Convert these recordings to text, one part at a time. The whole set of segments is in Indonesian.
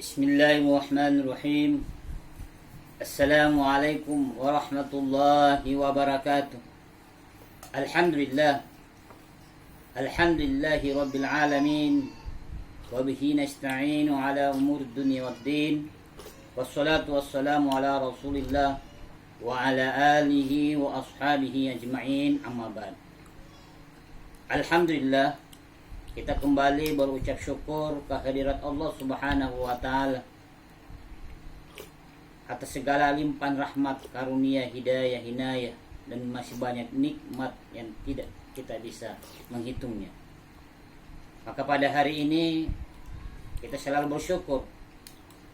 Bismillahirrahmanirrahim. Assalamualaikum warahmatullahi wabarakatuh. Alhamdulillah. Alhamdulillahi rabbil alamin. Wabihi nasta'inu ala umur dunia waddin. Wassalatu wassalamu ala rasulillah wa ala alihi wa ashabihi ajma'in, amma ba'd. Alhamdulillah, kita kembali berucap syukur kehadirat Allah Subhanahu wa taala atas segala limpahan rahmat, karunia, hidayah, inayah, dan masih banyak nikmat yang tidak kita bisa menghitungnya. Maka pada hari ini kita selalu bersyukur.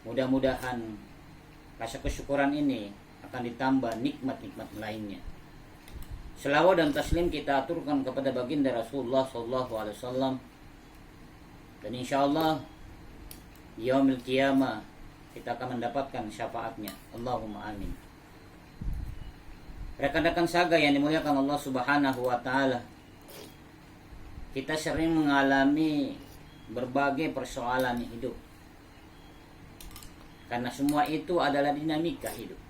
Mudah-mudahan rasa kesyukuran ini akan ditambah nikmat-nikmat lainnya. Selawat dan taslim kita aturkan kepada baginda Rasulullah SAW, dan insyaallah yaumil qiyamah kita akan mendapatkan syafaatnya. Allahumma amin. Rekan-rekan saga yang dimuliakan Allah Subhanahu wa taala, kita sering mengalami berbagai persoalan hidup, karena semua itu adalah dinamika hidup.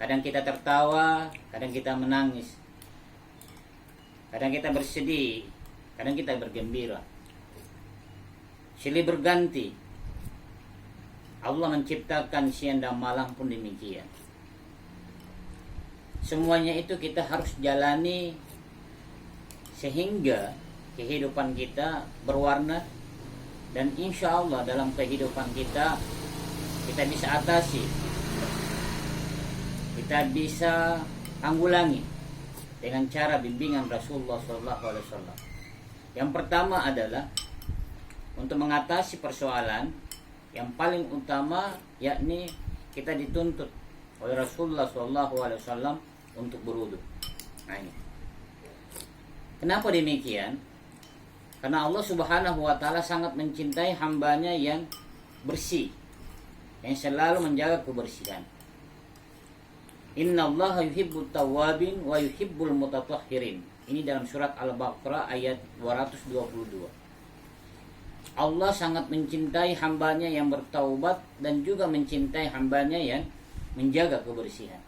Kadang kita tertawa, kadang kita menangis, kadang kita bersedih, kadang kita bergembira. Silih berganti. Allah menciptakan siang dan malam pun demikian. Semuanya itu kita harus jalani sehingga kehidupan kita berwarna, dan insya Allah dalam kehidupan kita bisa atasi, kita bisa tanggulangi dengan cara bimbingan Rasulullah SAW. Yang pertama adalah untuk mengatasi persoalan yang paling utama, yakni kita dituntut oleh Rasulullah SAW untuk berwudu. Nah ini. Kenapa demikian? Karena Allah Subhanahu wa taala sangat mencintai hambanya yang bersih, yang selalu menjaga kebersihan. Innallaha yuhibbut tawwabin wa yuhibbul mutatahhirin. Ini dalam surat Al-Baqarah ayat 222. Allah sangat mencintai hambanya yang bertaubat dan juga mencintai hambanya yang menjaga kebersihan.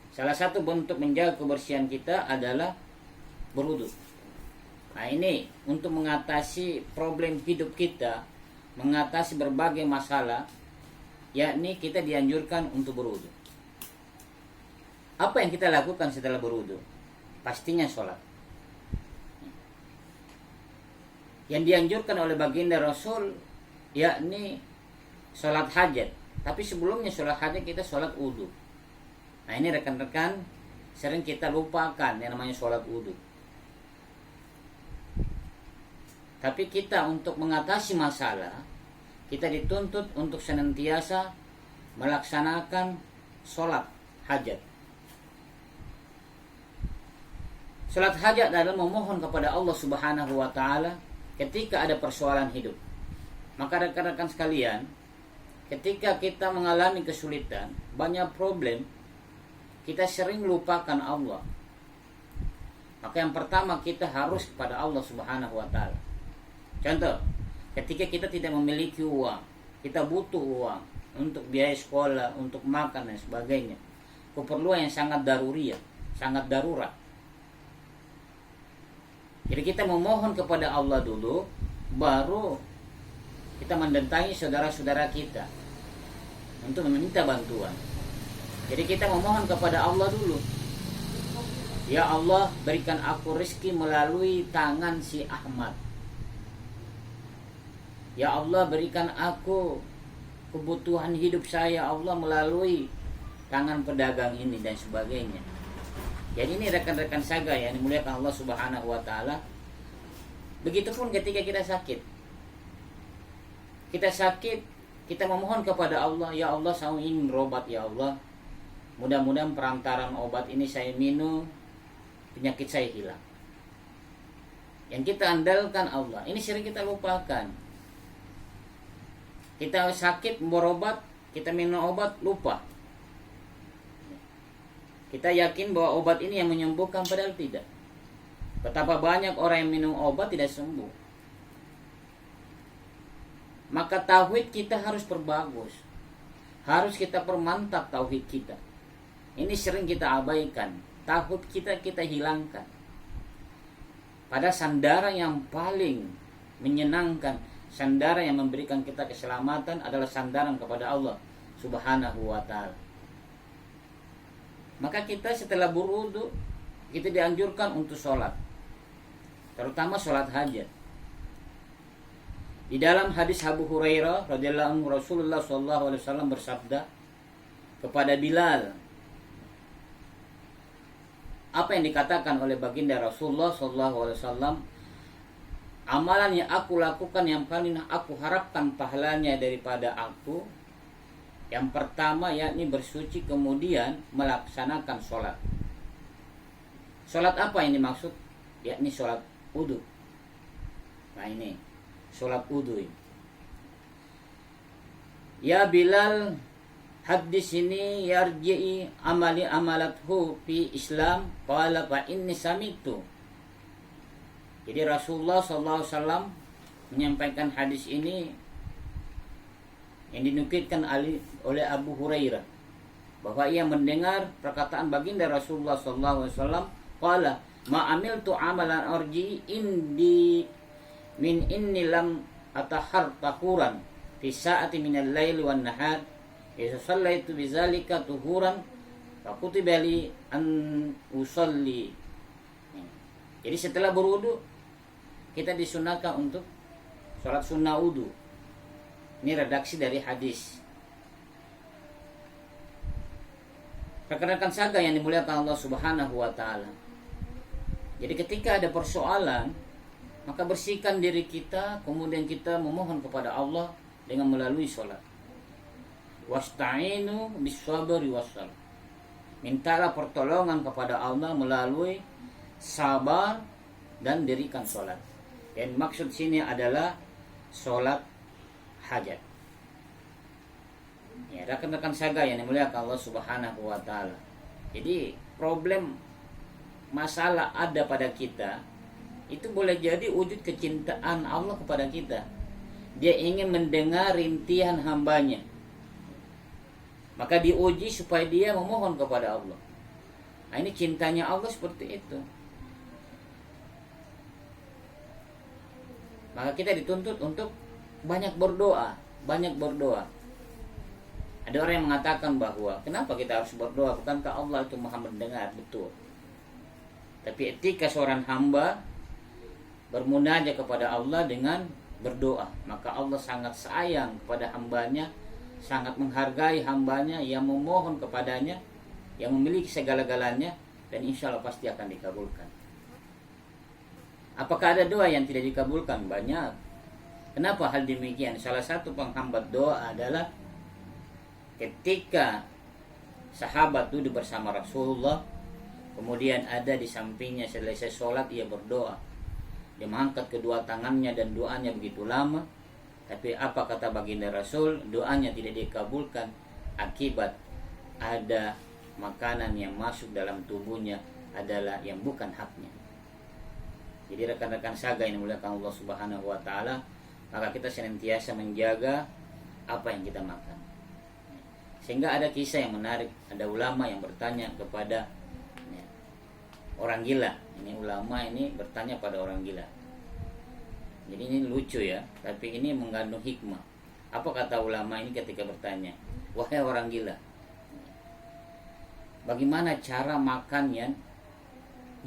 Salah satu bentuk menjaga kebersihan kita adalah berwudu. Nah ini untuk mengatasi problem hidup kita, mengatasi berbagai masalah, yakni kita dianjurkan untuk berwudu. Apa yang kita lakukan setelah berwudu? Pastinya sholat. Yang dianjurkan oleh baginda Rasul yakni sholat hajat. Tapi sebelumnya sholat hajat kita sholat wudu. Nah ini rekan-rekan sering kita lupakan yang namanya sholat wudu. Tapi kita untuk mengatasi masalah, kita dituntut untuk senantiasa melaksanakan sholat hajat. Sholat hajat adalah memohon kepada Allah Subhanahu wa taala ketika ada persoalan hidup. Maka rekan-rekan sekalian, ketika kita mengalami kesulitan, banyak problem, kita sering lupakan Allah. Maka yang pertama kita harus kepada Allah Subhanahu wa taala. Contoh, ketika kita tidak memiliki uang, kita butuh uang untuk biaya sekolah, untuk makan dan sebagainya, keperluan yang sangat daruriyah, sangat darurat. Jadi kita memohon kepada Allah dulu, baru kita mendatangi saudara-saudara kita untuk meminta bantuan. Jadi kita memohon kepada Allah dulu. Ya Allah, berikan aku rezeki melalui tangan si Ahmad. Ya Allah, berikan aku kebutuhan hidup saya, Allah, melalui tangan pedagang ini dan sebagainya. Jadi ini rekan-rekan saga yang dimuliakan Allah Subhanahu wa taala. Begitupun ketika kita sakit. Kita sakit, kita memohon kepada Allah, ya Allah, saya ingin berobat ya Allah. Mudah-mudahan perantaran obat ini saya minum, penyakit saya hilang. Yang kita andalkan Allah. Ini sering kita lupakan. Kita sakit berobat, kita minum obat, lupa. Kita yakin bahwa obat ini yang menyembuhkan, padahal tidak. Betapa banyak orang yang minum obat tidak sembuh. maka tauhid kita harus perbagus. Harus kita permantap tauhid kita. Ini sering kita abaikan. Tauhid kita hilangkan. Pada sandaran yang paling menyenangkan, sandaran yang memberikan kita keselamatan adalah sandaran kepada Allah Subhanahu wa ta'ala. Maka kita setelah berwudu, kita dianjurkan untuk sholat, terutama sholat hajat. Di dalam hadis Abu Hurairah radhiyallahu anhu, Rasulullah sallallahu alaihi wasallam bersabda kepada Bilal, apa yang dikatakan oleh baginda Rasulullah sallallahu alaihi wasallam, amalan yang aku lakukan yang paling aku harapkan pahalanya daripada aku, yang pertama yakni bersuci kemudian melaksanakan sholat. Sholat apa yang dimaksud? Yakni sholat wudu. Nah ini sholat wudu. Ya Bilal, hadis ini yarji'i amali amalathu fi Islam qala fa inni samitu. Jadi Rasulullah SAW menyampaikan hadis ini yang dinukilkan oleh Abu Hurairah, bahwa ia mendengar perkataan baginda Rasulullah SAW, qala ma amiltu amalan arji indi min inni lam atahar tahuran fi sa'ati minal laili wan nahar idza sallaitu bizalika tuhuran fa kutiba li an usalli. Jadi setelah berwudu kita disunahkan untuk sholat sunnah wudu. Ini redaksi dari hadis. Rekan-rekan saga yang dimuliakan Allah Subhanahu wa ta'ala. Jadi ketika ada persoalan, maka bersihkan diri kita, kemudian kita memohon kepada Allah dengan melalui sholat. Wasta'inu bis-sabri was-salah. Mintalah pertolongan kepada Allah melalui sabar dan dirikan sholat. Dan maksud sini adalah sholat hajat. Ya, rekan-rekan saga yang dimuliakan Allah Subhanahu wa ta'ala. Jadi problem masalah ada pada kita, itu boleh jadi wujud kecintaan Allah kepada kita. Dia ingin mendengar rintihan hambanya, maka diuji supaya dia memohon kepada Allah. Nah, ini cintanya Allah seperti itu. Maka kita dituntut untuk banyak berdoa, banyak berdoa. Ada orang yang mengatakan bahwa kenapa kita harus berdoa? Bukankah Allah itu Maha mendengar? Betul. Tapi etika seorang hamba bermunajat kepada Allah dengan berdoa, maka Allah sangat sayang kepada hambanya, sangat menghargai hambanya yang memohon kepadanya, yang memiliki segala-galanya, dan insya Allah pasti akan dikabulkan. Apakah ada doa yang tidak dikabulkan? Banyak. Kenapa hal demikian? Salah satu penghambat doa adalah ketika sahabat duduk bersama Rasulullah, kemudian ada di sampingnya selesai sholat ia berdoa. Dia mengangkat kedua tangannya dan doanya begitu lama. Tapi apa kata baginda Rasul? Doanya tidak dikabulkan akibat ada makanan yang masuk dalam tubuhnya adalah yang bukan haknya. Jadi rekan-rekan saga yang dimuliakan Allah Subhanahu wa ta'ala, maka kita senantiasa menjaga apa yang kita makan. Sehingga ada kisah yang menarik, ada ulama yang bertanya kepada orang gila. Ini ulama ini bertanya pada orang gila. Jadi ini lucu ya, tapi ini mengandung hikmah. Apa kata ulama ini ketika bertanya? Wahai orang gila, bagaimana cara makan yang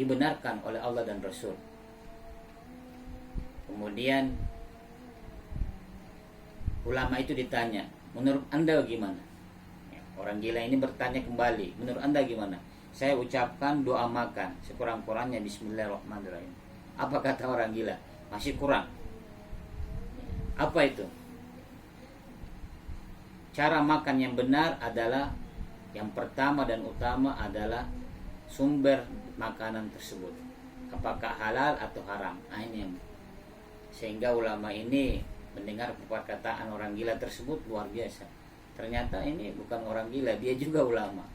dibenarkan oleh Allah dan Rasul? Kemudian ulama itu ditanya, menurut Anda gimana? Orang gila ini bertanya kembali, menurut Anda gimana? Saya ucapkan doa makan sekurang-kurangnya Bismillahirrahmanirrahim. Apa kata orang gila? Masih kurang. Apa itu? Cara makan yang benar adalah yang pertama dan utama adalah sumber makanan tersebut, apakah halal atau haram. Nah, ini yang sehingga ulama ini mendengar perkataan orang gila tersebut luar biasa. Ternyata ini bukan orang gila, dia juga ulama.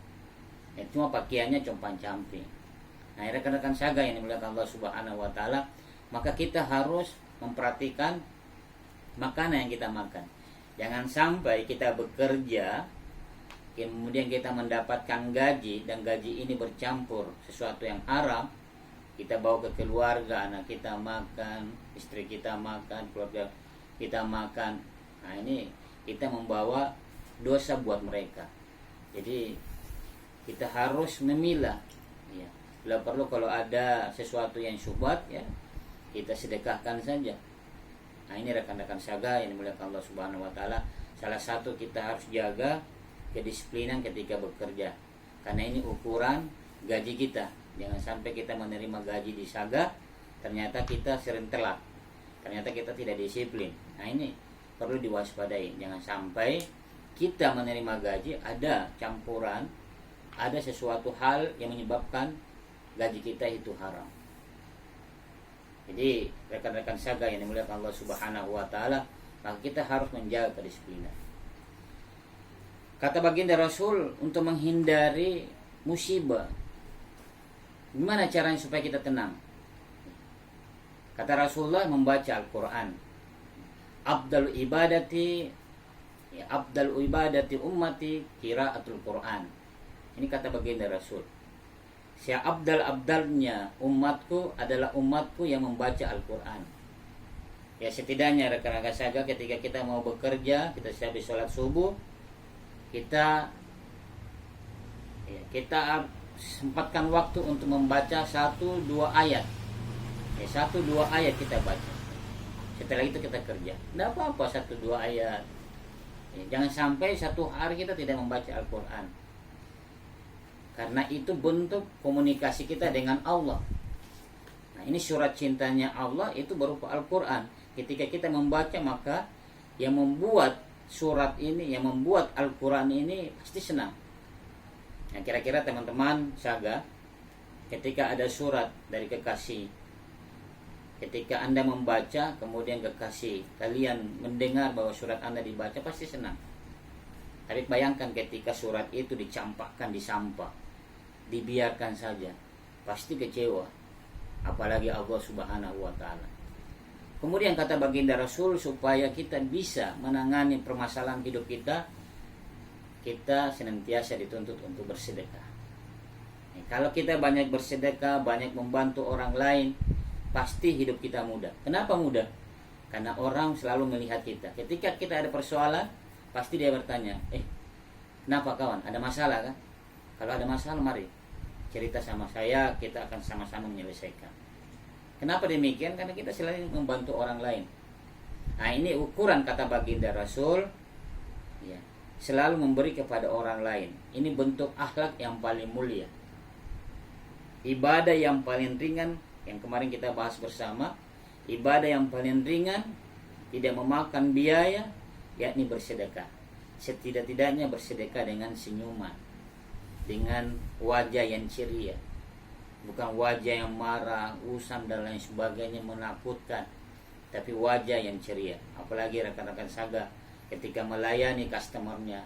Ya, cuma pakaiannya compang-camping. Nah, rekan-rekan saga yang dimuliakan Allah Subhanahu wa ta'ala, maka kita harus memperhatikan makanan yang kita makan. Jangan sampai kita bekerja kemudian kita mendapatkan gaji dan gaji ini bercampur sesuatu yang haram, kita bawa ke keluarga, anak kita makan, istri kita makan, keluarga kita makan. Nah, ini kita membawa dosa buat mereka. Jadi kita harus memilah ya. Bila perlu kalau ada sesuatu yang syubhat ya, kita sedekahkan saja. Nah, ini rekan-rekan saga yang dimuliakan Allah Subhanahu wa taala, salah satu kita harus jaga kedisiplinan ketika bekerja, karena ini ukuran gaji kita. Jangan sampai kita menerima gaji di saga ternyata kita sering telat, ternyata kita tidak disiplin. Nah, ini perlu diwaspadai. Jangan sampai kita menerima gaji ada campuran, ada sesuatu hal yang menyebabkan gaji kita itu haram. Jadi rekan-rekan saga yang dimuliakan Allah Subhanahu wa taala, maka kita harus menjaga kedisiplinan. Kata baginda Rasul untuk menghindari musibah, gimana caranya supaya kita tenang? Kata Rasulullah, membaca Al-Quran. Afdal ibadati ummati qiraatul Quran. Ini kata baginda Rasul. Abdalnya umatku adalah umatku yang membaca Al-Quran. Ya, setidaknya rekan-rekan saja ketika kita mau bekerja, kita siap sholat subuh, kita sempatkan waktu untuk membaca 1-2 ayat. Ya, 1-2 ayat kita baca. Setelah itu kita kerja. Tidak apa-apa 1-2 ayat. Ya, jangan sampai satu hari kita tidak membaca Al-Quran. Karena itu bentuk komunikasi kita dengan Allah. Nah, ini surat cintanya Allah itu berupa Al-Quran. Ketika kita membaca, maka yang membuat surat ini, yang membuat Al-Quran ini pasti senang. Nah, kira-kira teman-teman saga, ketika ada surat dari kekasih, ketika Anda membaca, kemudian kekasih kalian mendengar bahwa surat Anda dibaca, pasti senang. Tapi bayangkan ketika surat itu dicampakkan di sampah, dibiarkan saja, pasti kecewa. Apalagi Allah Subhanahu wa taala. Kemudian kata baginda Rasul, supaya kita bisa menangani permasalahan hidup kita, kita senantiasa dituntut untuk bersedekah. Kalau kita banyak bersedekah, banyak membantu orang lain, pasti hidup kita mudah. Kenapa mudah? Karena orang selalu melihat kita. Ketika kita ada persoalan, pasti dia bertanya, kenapa kawan? Ada masalah kan? Kalau ada masalah, mari cerita sama saya, kita akan sama-sama menyelesaikan. Kenapa demikian? Karena kita selalu membantu orang lain. Nah, ini ukuran kata baginda Rasul, ya, selalu memberi kepada orang lain. Ini bentuk akhlak yang paling mulia. Ibadah yang paling ringan, yang kemarin kita bahas bersama, ibadah yang paling ringan, tidak memakan biaya, yakni bersedekah. Setidak-tidaknya bersedekah dengan senyuman, dengan wajah yang ceria, bukan wajah yang marah, usam dan lain sebagainya menakutkan, tapi wajah yang ceria. Apalagi rekan-rekan saga ketika melayani customernya,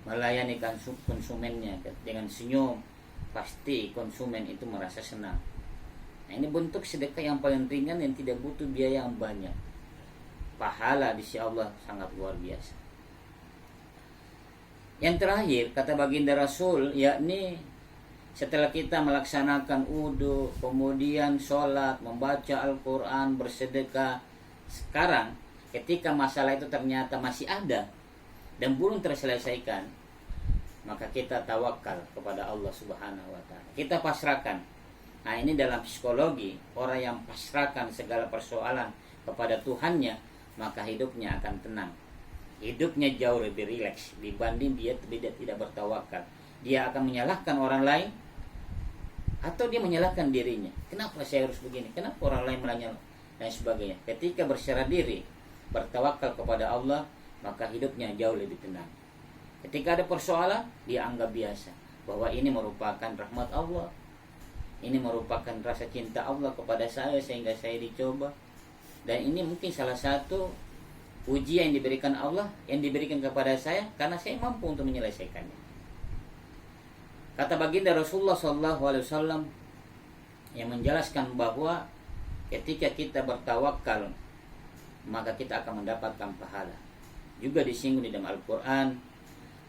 melayani konsumennya dengan senyum, pasti konsumen itu merasa senang. Nah, ini bentuk sedekah yang paling ringan yang tidak butuh biaya yang banyak. Pahala di sisi Allah sangat luar biasa. Yang terakhir kata baginda Rasul, yakni setelah kita melaksanakan wudu, kemudian sholat, membaca Al-Quran, bersedekah, sekarang ketika masalah itu ternyata masih ada dan belum terselesaikan, maka kita tawakal kepada Allah Subhanahu wa taala. Kita pasrahkan. Nah, ini dalam psikologi, orang yang pasrahkan segala persoalan kepada Tuhannya, maka hidupnya akan tenang. Hidupnya jauh lebih rileks dibanding dia tidak bertawakal. Dia akan menyalahkan orang lain atau dia menyalahkan dirinya. Kenapa saya harus begini? Kenapa orang lain menanya dan sebagainya. Ketika berserah diri, bertawakal kepada Allah, maka hidupnya jauh lebih tenang. Ketika ada persoalan, dia anggap biasa bahwa ini merupakan rahmat Allah. Ini merupakan rasa cinta Allah kepada saya sehingga saya dicoba. Dan ini mungkin salah satu ujian yang diberikan Allah, yang diberikan kepada saya karena saya mampu untuk menyelesaikannya. Kata baginda Rasulullah SAW yang menjelaskan bahwa ketika kita bertawakal maka kita akan mendapatkan pahala. Juga disinggung di dalam Al-Quran,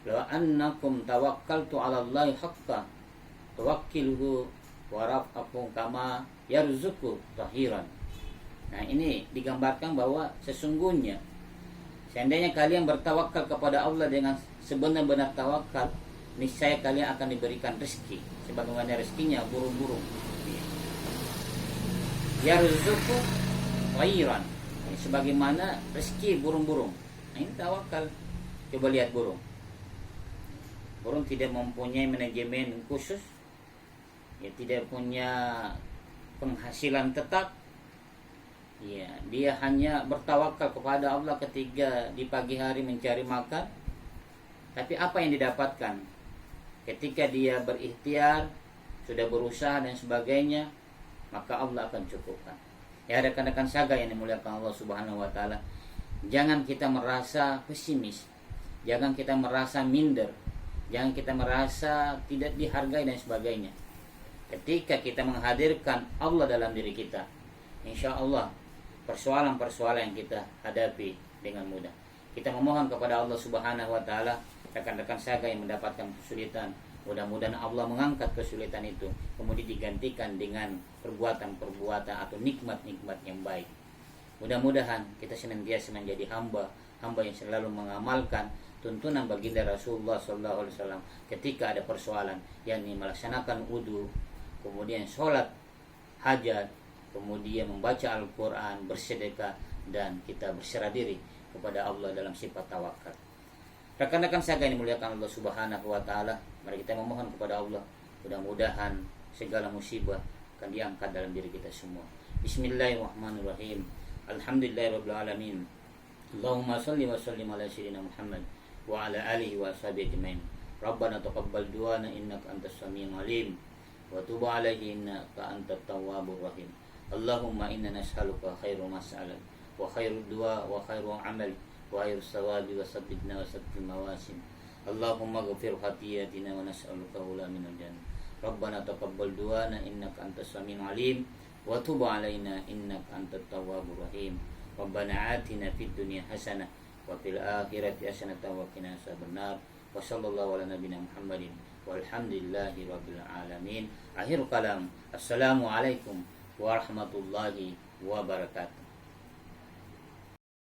law annakum tawakkaltu 'ala Allahi haqqa tawakkiluhu wa rafa'akum kama yarzuqu tahiran. Nah, ini digambarkan bahwa sesungguhnya seandainya kalian bertawakal kepada Allah dengan sebenar-benar tawakal, niscaya kalian akan diberikan rezeki sebagaimana rezekinya burung-burung. Yarzuqu tahiran, sebagaimana rezeki burung-burung. Nah, ini tawakal. Coba lihat burung. Burung tidak mempunyai manajemen khusus, ya, tidak punya penghasilan tetap. Ya, dia hanya bertawakal kepada Allah ketika di pagi hari mencari makan. Tapi apa yang didapatkan ketika dia berikhtiar, sudah berusaha dan sebagainya, maka Allah akan cukupkan. Ya, rekan-rekan saga yang dimuliakan Allah Subhanahu wa taala, jangan kita merasa pesimis, jangan kita merasa minder, jangan kita merasa tidak dihargai dan sebagainya. Ketika kita menghadirkan Allah dalam diri kita, insya Allah persoalan-persoalan yang kita hadapi dengan mudah. Kita memohon kepada Allah Subhanahu wa taala, rekan-rekan saga yang mendapatkan kesulitan, mudah-mudahan Allah mengangkat kesulitan itu, kemudian digantikan dengan perbuatan-perbuatan atau nikmat-nikmat yang baik. Mudah-mudahan kita senantiasa menjadi hamba yang selalu mengamalkan tuntunan baginda Rasulullah SAW ketika ada persoalan, yakni melaksanakan wudu, kemudian sholat hajat, kemudian membaca Al-Quran, bersedekah, dan kita berserah diri kepada Allah dalam sifat tawakal. Rekan-rekan saga yang dimuliakan Allah Subhanahu wa taala, mari kita memohon kepada Allah, mudah-mudahan segala musibah akan diangkat dalam diri kita semua. Bismillahirrahmanirrahim. Alhamdulillahirabbil alamin. Allahumma shalli wa sallim ala sayyidina Muhammad wa ala alihi wa sahbihi ajmain. Rabbana taqabbal du'ana innaka antas samiul alim wa tub alaihi innaka antat tawwabur rahim. Allahumma inna nas'aluka khairul mas'alah wa khairud du'a wa khairul amal wa khairus sawabi wa sabbitna wa sabbil mawasim. Allahumma ghfir khatiyatina wa nas'aluka ula minal jannah. Rabbana taqabbal du'ana innaka antas samiul alim wa tub alaina innaka antat tawwabur rahim. Rabbana atina fid dunya hasanah wa fil akhirati hasanah wa qina adzabannar. Wa sallallahu ala nabiyyina Muhammadin walhamdulillahi rabbil alamin. Akhir kalam. Assalamualaikum warahmatullahi wabarakatuh.